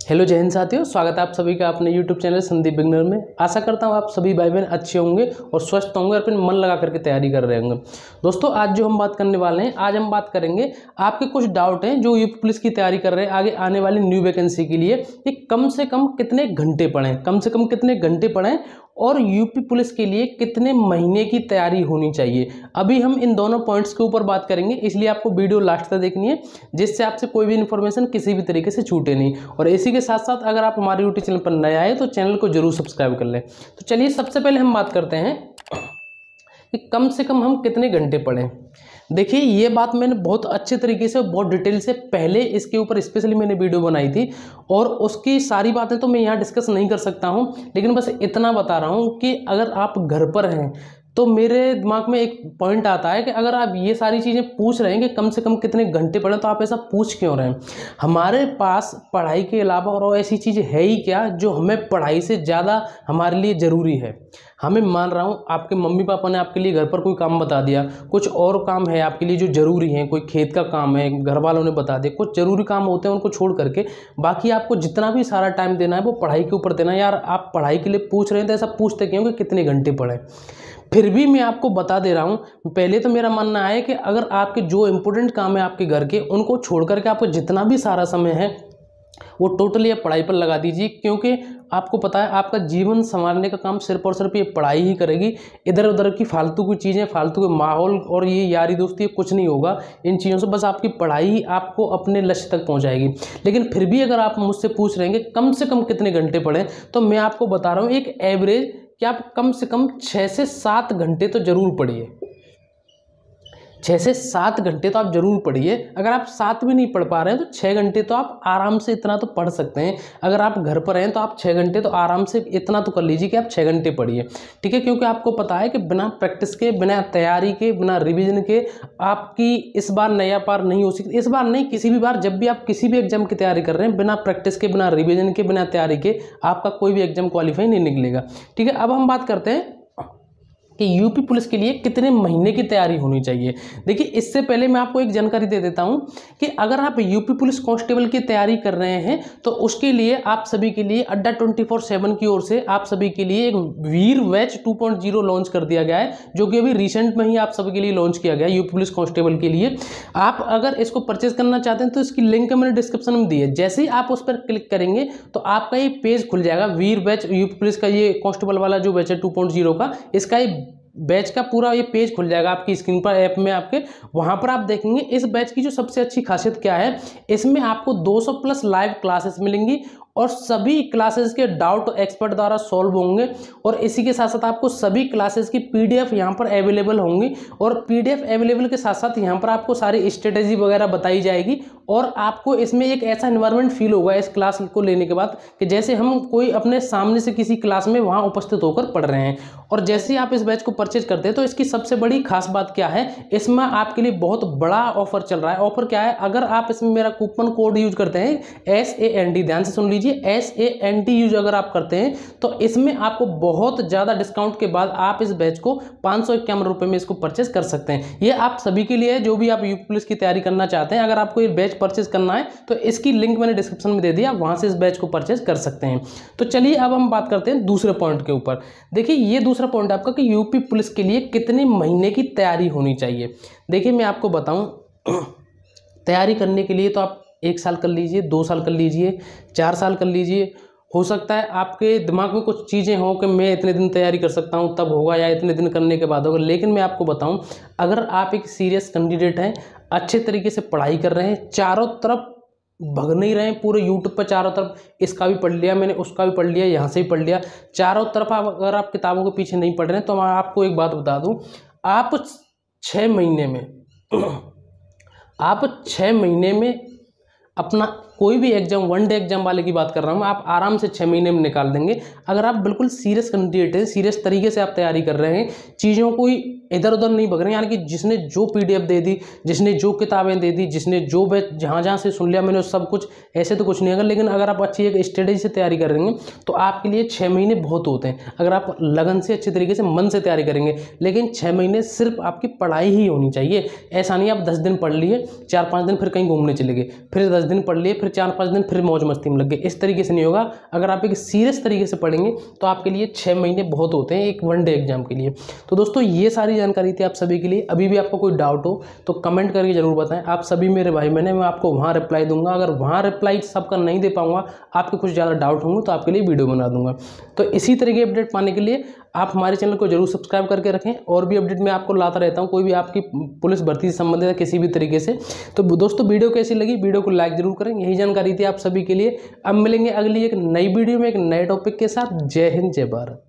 Hello जय हिंद साथियों, स्वागत है आप सभी का अपने YouTube चैनल संदीप बिगनर में। आशा करता हूँ आप सभी भाई बहन अच्छे होंगे और स्वस्थ होंगे और अपने मन लगा करके तैयारी कर रहे होंगे। दोस्तों, आज जो हम बात करने वाले हैं, आज हम बात करेंगे आपके कुछ डाउट हैं जो यूपी पुलिस की तैयारी कर रहे हैं आगे आने वाली न्यू वैकेंसी के लिए कि कम से कम कितने घंटे पढ़ें, कम से कम कितने घंटे पढ़ें और यूपी पुलिस के लिए कितने महीने की तैयारी होनी चाहिए। अभी हम इन दोनों पॉइंट्स के ऊपर बात करेंगे, इसलिए आपको वीडियो लास्ट तक देखनी है जिससे आपसे कोई भी इन्फॉर्मेशन किसी भी तरीके से छूटे नहीं। और इसी के साथ साथ अगर आप हमारे यूट्यूब चैनल पर नए आए तो चैनल को जरूर सब्सक्राइब कर लें। तो चलिए सबसे पहले हम बात करते हैं कि कम से कम हम कितने घंटे पढ़ें। देखिए, ये बात मैंने बहुत अच्छे तरीके से, बहुत डिटेल से पहले इसके ऊपर स्पेशली मैंने वीडियो बनाई थी और उसकी सारी बातें तो मैं यहाँ डिस्कस नहीं कर सकता हूँ, लेकिन बस इतना बता रहा हूँ कि अगर आप घर पर हैं तो मेरे दिमाग में एक पॉइंट आता है कि अगर आप ये सारी चीज़ें पूछ रहे हैं कि कम से कम कितने घंटे पढ़ें, तो आप ऐसा पूछ क्यों रहे हैं। हमारे पास पढ़ाई के अलावा और ऐसी चीज़ है ही क्या जो हमें पढ़ाई से ज़्यादा हमारे लिए ज़रूरी है। हमें मान रहा हूँ आपके मम्मी पापा ने आपके लिए घर पर कोई काम बता दिया, कुछ और काम है आपके लिए जो ज़रूरी है, कोई खेत का काम है घर वालों ने बता दिया, कुछ ज़रूरी काम होते हैं उनको छोड़ करके बाकी आपको जितना भी सारा टाइम देना है वो पढ़ाई के ऊपर देना है। यार, आप पढ़ाई के लिए पूछ रहे हैं तो ऐसा पूछते क्यों कि कितने घंटे पढ़ें। फिर भी मैं आपको बता दे रहा हूँ, पहले तो मेरा मानना है कि अगर आपके जो इंपॉर्टेंट काम है आपके घर के, उनको छोड़ करके आपको जितना भी सारा समय है वो टोटली आप पढ़ाई पर लगा दीजिए, क्योंकि आपको पता है आपका जीवन संवारने का काम सिर्फ और सिर्फ ये पढ़ाई ही करेगी। इधर उधर की फालतू की चीज़ें, फालतू के माहौल और ये यारी दोस्ती कुछ नहीं होगा इन चीज़ों से। बस आपकी पढ़ाई ही आपको अपने लक्ष्य तक पहुंचाएगी। लेकिन फिर भी अगर आप मुझसे पूछ रहे हैं कि कम से कम कितने घंटे पढ़ें, तो मैं आपको बता रहा हूँ एक एवरेज कि आप कम से कम 6 से 7 घंटे तो जरूर पढ़िए। 6 से 7 घंटे तो आप जरूर पढ़िए। अगर आप 7 भी नहीं पढ़ पा रहे हैं तो 6 घंटे तो आप आराम से इतना तो पढ़ सकते हैं। अगर आप घर पर हैं तो आप 6 घंटे तो आराम से इतना तो कर लीजिए कि आप 6 घंटे पढ़िए, ठीक है। क्योंकि आपको पता है कि बिना प्रैक्टिस के, बिना तैयारी के, बिना रिवीजन के आपकी इस बार नया पार नहीं हो सकती। इस बार नहीं, किसी भी बार जब भी आप किसी भी एग्जाम की तैयारी कर रहे हैं, बिना प्रैक्टिस के, बिना रिवीजन के, बिना तैयारी के आपका कोई भी एग्जाम क्वालिफाई नहीं निकलेगा, ठीक है। अब हम बात करते हैं कि यूपी पुलिस के लिए कितने महीने की तैयारी होनी चाहिए। देखिए, इससे पहले मैं आपको एक जानकारी दे देता हूं कि अगर आप यूपी पुलिस कांस्टेबल की तैयारी कर रहे हैं तो उसके लिए आप सभी के लिए अड्डा 24/7 की ओर से आप सभी के लिए एक वीर बैच 2.0 लॉन्च कर दिया गया है, जो कि अभी रिसेंट में ही आप सभी के लिए लॉन्च किया गया है यूपी पुलिस कांस्टेबल के लिए। आप अगर इसको परचेज करना चाहते हैं तो इसकी लिंक मैंने डिस्क्रिप्शन में दी है। जैसे ही आप उस पर क्लिक करेंगे तो आपका ये पेज खुल जाएगा, वीर बैच यूपी पुलिस का ये कांस्टेबल वाला जो बैच है 2.0 का, इसका ये बैच का पूरा ये पेज खुल जाएगा आपकी स्क्रीन पर, ऐप में आपके। वहां पर आप देखेंगे इस बैच की जो सबसे अच्छी खासियत क्या है, इसमें आपको 200+ लाइव क्लासेस मिलेंगी और सभी क्लासेस के डाउट एक्सपर्ट द्वारा सॉल्व होंगे। और इसी के साथ साथ आपको सभी क्लासेस की पीडीएफ यहाँ पर अवेलेबल होंगी और पीडीएफ अवेलेबल के साथ साथ यहाँ पर आपको सारी स्ट्रेटेजी वगैरह बताई जाएगी। और आपको इसमें एक ऐसा एनवायरनमेंट फील होगा इस क्लास को लेने के बाद कि जैसे हम कोई अपने सामने से किसी क्लास में वहाँ उपस्थित होकर पढ़ रहे हैं। और जैसे ही आप इस बैच को परचेज करते हैं तो इसकी सबसे बड़ी खास बात क्या है, इसमें आपके लिए बहुत बड़ा ऑफर चल रहा है। ऑफर क्या है, अगर आप इसमें मेरा कूपन कोड यूज करते हैं SAND, ध्यान से सुन लीजिए, SAND यूज अगर आप करते हैं तो इसमें आपको बहुत ज़्यादा डिस्काउंट के बाद आप इस बैच को 551 रुपये में इसको परचेज कर सकते हैं। ये आप सभी के लिए जो भी आप यूपी पुलिस की तैयारी करना चाहते हैं, अगर आपको ये बैच परचेज करना है तो इसकी लिंक मैंने डिस्क्रिप्शन में दे दिया, वहाँ से इस बैच को परचेज कर सकते हैं। तो चलिए अब हम बात करते हैं दूसरे पॉइंट के ऊपर। देखिए, ये दूसरा पॉइंट आपका कि यूपी पुलिस के लिए कितने महीने की तैयारी होनी चाहिए। देखिए, मैं आपको बताऊं, तैयारी करने के लिए तो आप 1 साल कर लीजिए, 2 साल कर लीजिए, 4 साल कर लीजिए। हो सकता है आपके दिमाग में कुछ चीज़ें हों कि मैं इतने दिन तैयारी कर सकता हूं तब होगा, या इतने दिन करने के बाद होगा। लेकिन मैं आपको बताऊं, अगर आप एक सीरियस कैंडिडेट हैं, अच्छे तरीके से पढ़ाई कर रहे हैं, चारों तरफ भग नहीं रहे हैं, पूरे यूट्यूब पर चारों तरफ इसका भी पढ़ लिया मैंने, उसका भी पढ़ लिया, यहाँ से भी पढ़ लिया, चारों तरफ अगर आप किताबों के पीछे नहीं पढ़ रहे हैं, तो मैं आपको एक बात बता दूं, आप 6 महीने में आप 6 महीने में अपना कोई भी एग्जाम, 1 डे एग्जाम वाले की बात कर रहा हूँ, आप आराम से 6 महीने में निकाल देंगे। अगर आप बिल्कुल सीरियस कैंडिडेट हैं, सीरियस तरीके से आप तैयारी कर रहे हैं, चीज़ों को इधर उधर नहीं भग रहे हैं, यानी कि जिसने जो पीडीएफ दे दी, जिसने जो किताबें दे दी, जिसने जो बैच जहाँ जहाँ से सुन लिया मैंने सब कुछ, ऐसे तो कुछ नहीं। लेकिन अगर आप अच्छी एक स्ट्रेटेजी से तैयारी कर रहे हैं तो आपके लिए 6 महीने बहुत होते हैं, अगर आप लगन से अच्छे तरीके से मन से तैयारी करेंगे। लेकिन 6 महीने सिर्फ आपकी पढ़ाई ही होनी चाहिए। ऐसा नहीं आप 10 दिन पढ़ लिए, 4-5 दिन फिर कहीं घूमने चले गए, फिर 10 दिन पढ़ लिए, फिर 4-5 दिन फिर मौज मस्ती में लग गए, इस तरीके से नहीं होगा। अगर आप एक सीरियस तरीके से पढ़ेंगे तो आपके लिए 6 महीने बहुत होते हैं एक वन डे एग्जाम के लिए। तो दोस्तों ये सारी जानकारी थी आप सभी के लिए। अभी भी आपको कोई डाउट हो तो कमेंट करके जरूर बताएं। आप सभी मेरे भाई बहन हैं, मैं आपको वहाँ रिप्लाई दूंगा। अगर वहाँ रिप्लाई सबका नहीं दे पाऊंगा, आपके कुछ ज़्यादा डाउट होंगे तो आपके लिए वीडियो बना दूंगा। तो इसी तरह की अपडेट पाने के लिए आप हमारे चैनल को जरूर सब्सक्राइब करके रखें। और भी अपडेट मैं आपको लाता रहता हूं, कोई भी आपकी पुलिस भर्ती से संबंधित है किसी भी तरीके से। तो दोस्तों वीडियो कैसी लगी, वीडियो को लाइक जरूर करें। यही जानकारी थी आप सभी के लिए। अब मिलेंगे अगली एक नई वीडियो में एक नए टॉपिक के साथ। जय हिंद, जय भारत।